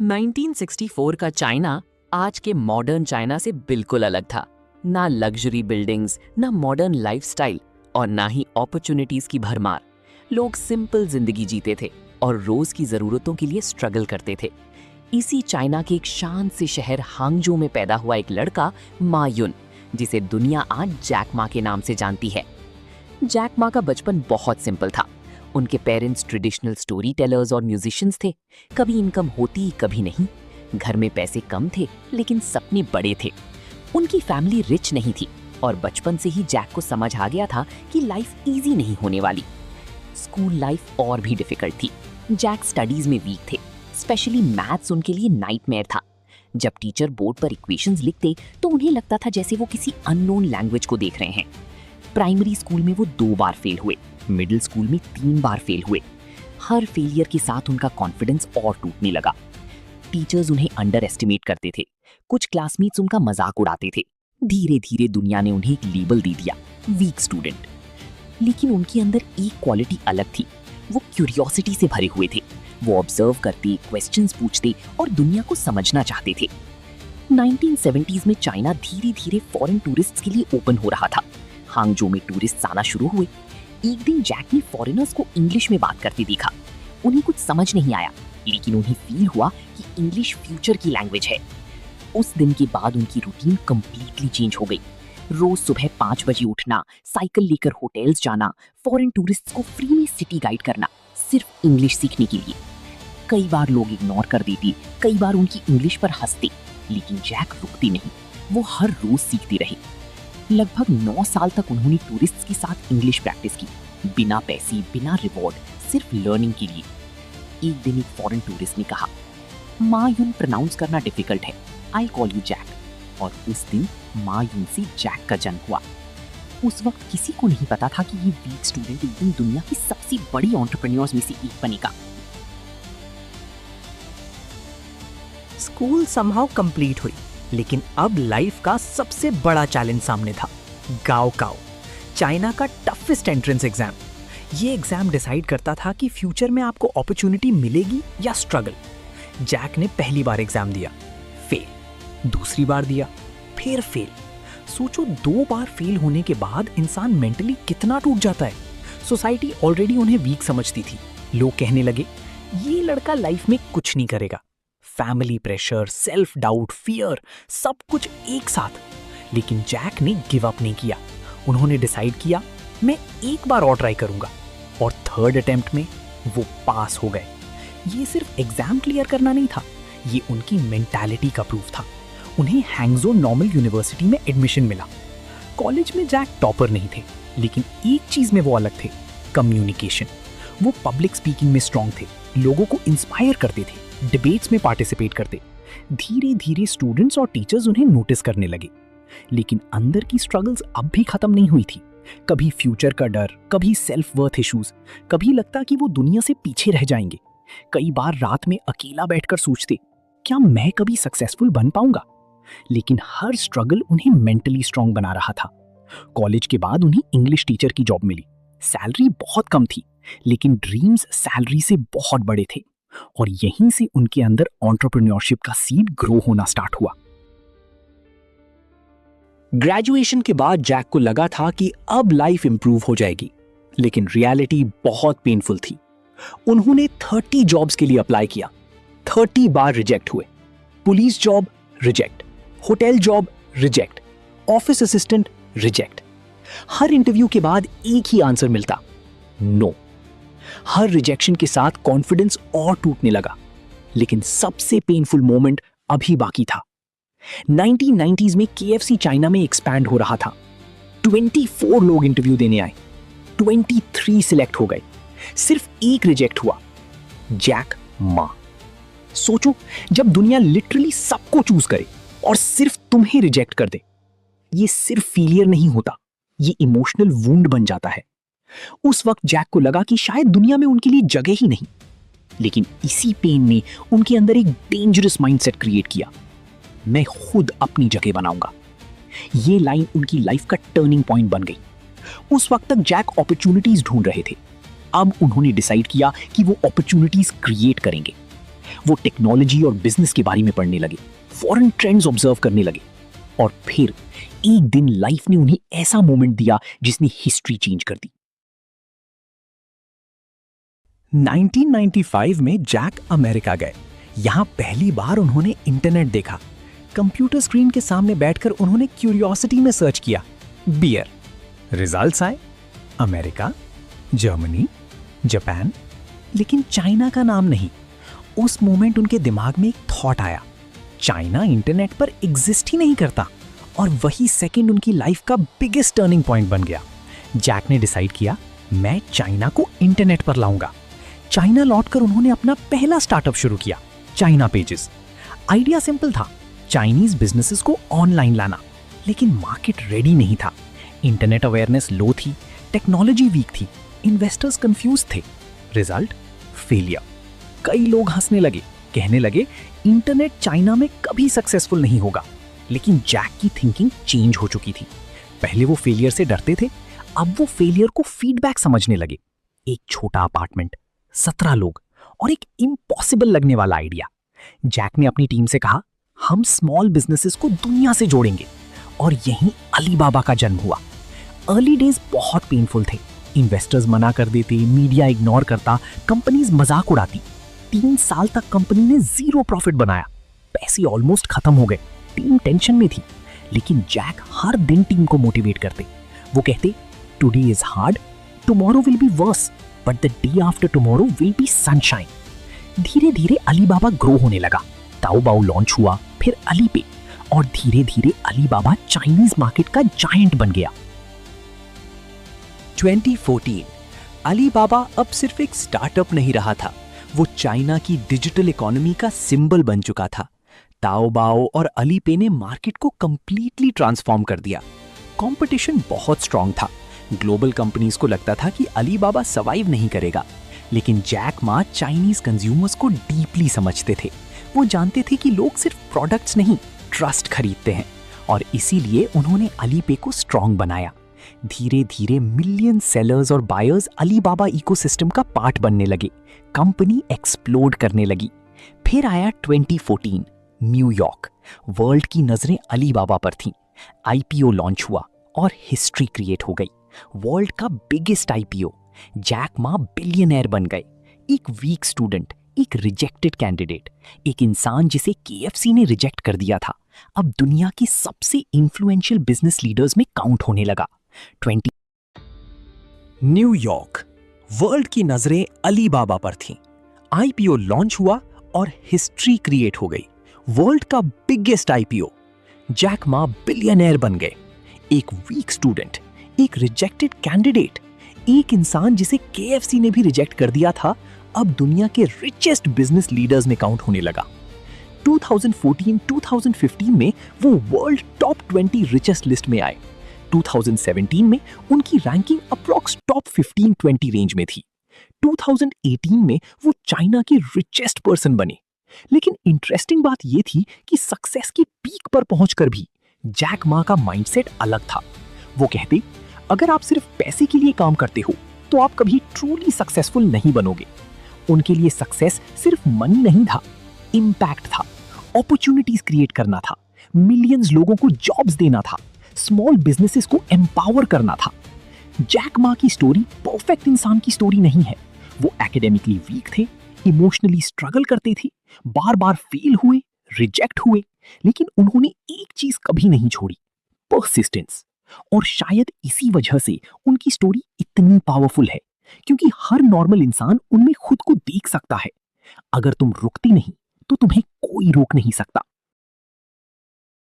1964 का चाइना आज के मॉडर्न चाइना से बिल्कुल अलग था। ना लग्जरी बिल्डिंग्स, ना मॉडर्न लाइफस्टाइल और ना ही अपॉर्चुनिटीज की भरमार। लोग सिंपल जिंदगी जीते थे और रोज की जरूरतों के लिए स्ट्रगल करते थे। इसी चाइना के एक शांत से शहर हांगजो में पैदा हुआ एक लड़का मा युन, जिसे दुनिया आज जैक मा के नाम से जानती है। जैक मा का बचपन बहुत सिंपल था। उनके पेरेंट्स ट्रेडिशनल स्टोरी टेलर्स और म्यूजिशियंस थे। कभी इनकम होती, कभी नहीं। घर में पैसे कम थे, लेकिन सपने बड़े थे। उनकी फैमिली रिच नहीं थी और बचपन से ही जैक को समझ आ गया था कि लाइफ इजी नहीं होने वाली। स्कूल लाइफ और भी डिफिकल्ट थी। जैक स्टडीज में वीक थे, स्पेशली मैथ्स उनके लिए नाइटमेयर था। जब टीचर बोर्ड पर इक्वेशंस लिखते तो उन्हें लगता था जैसे वो किसी अननोन लैंग्वेज को देख रहे हैं। प्राइमरी स्कूल में वो 2 बार फेल हुए, मिडिल स्कूल में 3 बार फेल हुए। हर फेलियर के साथ उनका कॉन्फिडेंस और टूटने लगा। टीचर्स उन्हें अंडर एस्टिमेट करते थे, कुछ क्लासमेट्स उनका मजाक उड़ाते थे। धीरे धीरे दुनिया ने उन्हें एक लेबल दे दिया, वीक स्टूडेंट। लेकिन उनके अंदर एक क्वालिटी अलग थी, वो क्यूरियोसिटी से भरे हुए थे। वो ऑब्जर्व करते, क्वेश्चंस पूछते और दुनिया को समझना चाहते थे। 1970s में चाइना धीरे धीरे फॉरेन टूरिस्ट्स के लिए ओपन हो रहा था। हांगजो में टूरिस्ट आना शुरू हुए। एक दिन जैक ने फॉरेनर्स को इंग्लिश में बात करते देखा। उन्हें कुछ समझ नहीं आया, लेकिन उन्हें फील हुआ कि इंग्लिश फ्यूचर की लैंग्वेज है। उस दिन के बाद उनकी रूटीन कंप्लीटली चेंज हो गई। रोज सुबह 5 बजे उठना, साइकिल लेकर होटल्स जाना, फॉरेन टूरिस्ट्स को फ्री में सिटी गाइड करना, सिर्फ इंग्लिश सीखने के लिए। कई बार लोग इग्नोर कर देते, कई बार उनकी इंग्लिश पर हंसते, लेकिन जैक रुकती नहीं। वो हर रोज सीखती रही। लगभग 9 साल तक उन्होंने टूरिस्ट्स के साथ इंग्लिश प्रैक्टिस की, बिना पैसे, बिना रिवॉर्ड, सिर्फ लर्निंग के लिए। एक दिन एक फॉरेन टूरिस्ट ने कहा, मा युन प्रोनाउंस करना डिफिकल्ट है, आई कॉल यू जैक। और उस दिन मा युन से जैक का जन्म हुआ। उस वक्त किसी को नहीं पता था कि ये वीक स्टूडेंट एक दिन दुनिया की सबसे बड़ी एंटरप्रेन्योर्स में से एक बनेगा। स्कूल समहाउ कंप्लीट हुई, लेकिन अब लाइफ का सबसे बड़ा चैलेंज सामने था, गाओकाओ, चाइना का टफेस्ट एंट्रेंस एग्जाम। ये एग्जाम डिसाइड करता था कि फ्यूचर में आपको अपॉर्चुनिटी मिलेगी या स्ट्रगल। जैक ने पहली बार एग्जाम दिया, फेल। दूसरी बार दिया, फिर फेल। सोचो, 2 बार फेल होने के बाद इंसान मेंटली कितना टूट जाता है। सोसाइटी ऑलरेडी उन्हें वीक समझती थी। लोग कहने लगे, ये लड़का लाइफ में कुछ नहीं करेगा। Family pressure, self doubt, fear, सब कुछ एक साथ। लेकिन जैक ने गिव अप नहीं किया। उन्होंने डिसाइड किया, मैं एक बार और ट्राई करूंगा। और 3rd अटेम्प्ट में वो पास हो गए। ये सिर्फ एग्जाम क्लियर करना नहीं था, ये उनकी मेंटालिटी का प्रूफ था। उन्हें हैंगजो नॉर्मल यूनिवर्सिटी में एडमिशन मिला। कॉलेज में जैक टॉपर नहीं थे, लेकिन एक चीज में वो अलग थे, कम्युनिकेशन। वो पब्लिक स्पीकिंग में स्ट्रांग थे, लोगों को इंस्पायर करते थे, डिबेट्स में पार्टिसिपेट करते। धीरे धीरे स्टूडेंट्स और टीचर्स उन्हें नोटिस करने लगे। लेकिन अंदर की स्ट्रगल्स अब भी खत्म नहीं हुई थी। कभी फ्यूचर का डर, कभी सेल्फ वर्थ इश्यूज, कभी लगता कि वो दुनिया से पीछे रह जाएंगे। कई बार रात में अकेला बैठकर सोचते, क्या मैं कभी सक्सेसफुल बन पाऊंगा? लेकिन हर स्ट्रगल उन्हें मेंटली स्ट्रांग बना रहा था। कॉलेज के बाद उन्हें इंग्लिश टीचर की जॉब मिली। सैलरी बहुत कम थी, लेकिन ड्रीम्स सैलरी से बहुत बड़े थे। और यहीं से उनके अंदर एंटरप्रेन्योरशिप का सीड ग्रो होना स्टार्ट हुआ। ग्रेजुएशन के बाद जैक को लगा था कि अब लाइफ इंप्रूव हो जाएगी, लेकिन रियलिटी बहुत पेनफुल थी। उन्होंने 30 जॉब्स के लिए अप्लाई किया, 30 बार रिजेक्ट हुए। Police job reject, hotel job reject, office assistant reject. हर इंटरव्यू के बाद एक ही आंसर मिलता, नो। हर रिजेक्शन के साथ कॉन्फिडेंस और टूटने लगा। लेकिन सबसे पेनफुल मोमेंट अभी बाकी था। 1990s में KFC चाइना में एक्सपैंड हो रहा था। 24 लोग इंटरव्यू देने आए, 23 सिलेक्ट हो गए, सिर्फ एक रिजेक्ट हुआ, जैक मा। सोचो, जब दुनिया लिटरली सबको चूज करे और सिर्फ तुम्हें रिजेक्ट कर दे, ये सिर्फ फेलियर नहीं होता, ये इमोशनल वुंड बन जाता है। उस वक्त जैक को लगा कि शायद दुनिया में उनके लिए जगह ही नहीं। लेकिन इसी पेन ने उनके अंदर एक डेंजरस माइंडसेट क्रिएट किया, मैं खुद अपनी जगह बनाऊंगा। ये लाइन उनकी लाइफ का टर्निंग पॉइंट बन गई। उस वक्त तक जैक अपॉर्चुनिटीज ढूंढ रहे थे, अब उन्होंने डिसाइड किया कि वो अपॉर्चुनिटीज क्रिएट करेंगे। वो टेक्नोलॉजी और बिजनेस के बारे में पढ़ने लगे, फॉरेन ट्रेंड्स ऑब्जर्व करने लगे, और फिर एक दिन लाइफ ने उन्हें ऐसा मोमेंट दिया जिसने हिस्ट्री चेंज कर दी। 1995 में जैक अमेरिका गए। यहां पहली बार उन्होंने इंटरनेट देखा। कंप्यूटर स्क्रीन के सामने बैठकर उन्होंने क्यूरियोसिटी में सर्च किया बियर। रिजल्ट्स आए, अमेरिका, जर्मनी, जापान, लेकिन चाइना का नाम नहीं। उस मोमेंट उनके दिमाग में एक थॉट आया, चाइना इंटरनेट पर एग्जिस्ट ही नहीं करता। और वही सेकंड उनकी लाइफ का बिगेस्ट टर्निंग पॉइंट बन गया। जैक ने डिसाइड किया, मैं चाइना को इंटरनेट पर लाऊंगा। चाइना लौटकर उन्होंने अपना पहला स्टार्टअप शुरू किया, चाइना पेजेस। आइडिया सिंपल था, चाइनीज बिजनेसेस को ऑनलाइन लाना, लेकिन मार्केट रेडी नहीं था। इंटरनेट अवेयरनेस लो थी, टेक्नोलॉजी वीक थी, इन्वेस्टर्स कंफ्यूज थे। Result, failure. कई लोग हंसने लगे, कहने लगे इंटरनेट चाइना में कभी सक्सेसफुल नहीं होगा। लेकिन जैक की थिंकिंग चेंज हो चुकी थी। पहले वो फेलियर से डरते थे, अब वो फेलियर को फीडबैक समझने लगे। एक छोटा अपार्टमेंट, 17 लोग और एक इम्पॉसिबल लगने वाला आइडिया। जैक ने अपनी टीम से कहा, हम स्मॉल बिजनेसेस को दुनिया से जोड़ेंगे। और यहीं अलीबाबा का जन्म हुआ। अर्ली डेज बहुत पेनफुल थे। इन्वेस्टर्स मना कर देते, मीडिया इग्नोर करता, कंपनीज मजाक उड़ाती। 3 साल तक कंपनी ने 0 प्रॉफिट बनाया, पैसे ऑलमोस्ट खत्म हो गए, टीम टेंशन में थी। लेकिन जैक हर दिन टीम को मोटिवेट करते। वो कहते, today is hard, tomorrow will be verse, but the day after tomorrow will be sunshine. धीरे धीरे अलीबाबा ग्रो होने लगा। ताओबाओ लॉन्च हुआ, फिर अलीपे, और धीरे धीरे अलीबाबा चाइनीज मार्केट का जायंट बन गया। 2014 अलीबाबा अब सिर्फ एक स्टार्टअप नहीं रहा था, वो चाइना की डिजिटल इकोनॉमी का सिंबल बन चुका था। ताओबाओ और अलीपे ने मार्केट को कंप्लीटली ट्रांसफॉर्म कर दिया। कंपटीशन बहुत स्ट्रांग था। ग्लोबल कंपनीज को लगता था कि अलीबाबा सर्वाइव नहीं करेगा, लेकिन जैक मा चाइनीज कंज्यूमर्स को डीपली समझते थे। वो जानते थे कि लोग सिर्फ प्रोडक्ट्स नहीं, ट्रस्ट खरीदते हैं, और इसीलिए उन्होंने अलीपे को स्ट्रांग बनाया। धीरे धीरे मिलियन सेलर्स और बायर्स अलीबाबा इकोसिस्टम का पार्ट बनने लगे। कंपनी एक्सप्लोड करने लगी। फिर आया 2014, न्यूयॉर्क। वर्ल्ड की नजरें अलीबाबा पर थीं। आईपीओ लॉन्च हुआ और हिस्ट्री क्रिएट हो गई। वर्ल्ड का biggest IPO. Jack Ma billionaire बन गए। एक वीक स्टूडेंट, एक रिजेक्टेड कैंडिडेट, एक इंसान जिसे केएफसी ने रिजेक्ट कर दिया था, अब दुनिया के सबसे इन्फ्लुएंशियल बिजनेस लीडर्स में काउंट होने लगा। न्यूयॉर्क। वर्ल्ड की नजरें अलीबाबा पर थीं। आईपीओ लॉन्च हुआ और हिस्ट्री क्रिएट हो गई। वर्ल्ड का biggest IPO. Jack Ma billionaire बन गए। एक वीक स्टूडेंट, एक रिजेक्टेड कैंडिडेट, एक इंसान जिसे केएफसी ने भी रिजेक्ट कर दिया था, अब दुनिया के रिचेस्ट बिजनेस लीडर्स में काउंट होने लगा। 2014-2015 में वो वर्ल्ड टॉप 20 रिचेस्ट लिस्ट में आए। 2017 में उनकी रैंकिंग अप्रॉक्स टॉप 15-20 रेंज में थी। 2018 में वो चाइना के रिचेस्ट पर्सन बने। लेकिन इंटरेस्टिंग बात यह थी कि सक्सेस की पीक पर पहुंचकर भी जैक मा का माइंडसेट अलग था। वो कहते, अगर आप सिर्फ पैसे के लिए काम करते हो तो आप कभी ट्रूली सक्सेसफुल नहीं बनोगे। उनके लिए सक्सेस सिर्फ मनी नहीं था, इंपैक्ट था, अपॉर्चुनिटीज क्रिएट करना था, मिलियंस लोगों को जॉब्स देना था, स्मॉल बिजनेसेस को एम्पावर करना था। जैक मा की स्टोरी परफेक्ट इंसान की स्टोरी नहीं है। वो एकेडमिकली वीक थे, इमोशनली स्ट्रगल करते थे, बार बार फेल हुए, रिजेक्ट हुए, लेकिन उन्होंने एक चीज कभी नहीं छोड़ी, परसिस्टेंस। और शायद इसी वजह से उनकी स्टोरी इतनी पावरफुल है, क्योंकि हर नॉर्मल इंसान उनमें खुद को देख सकता है। अगर तुम रुकती नहीं तो तुम्हें कोई रोक नहीं सकता।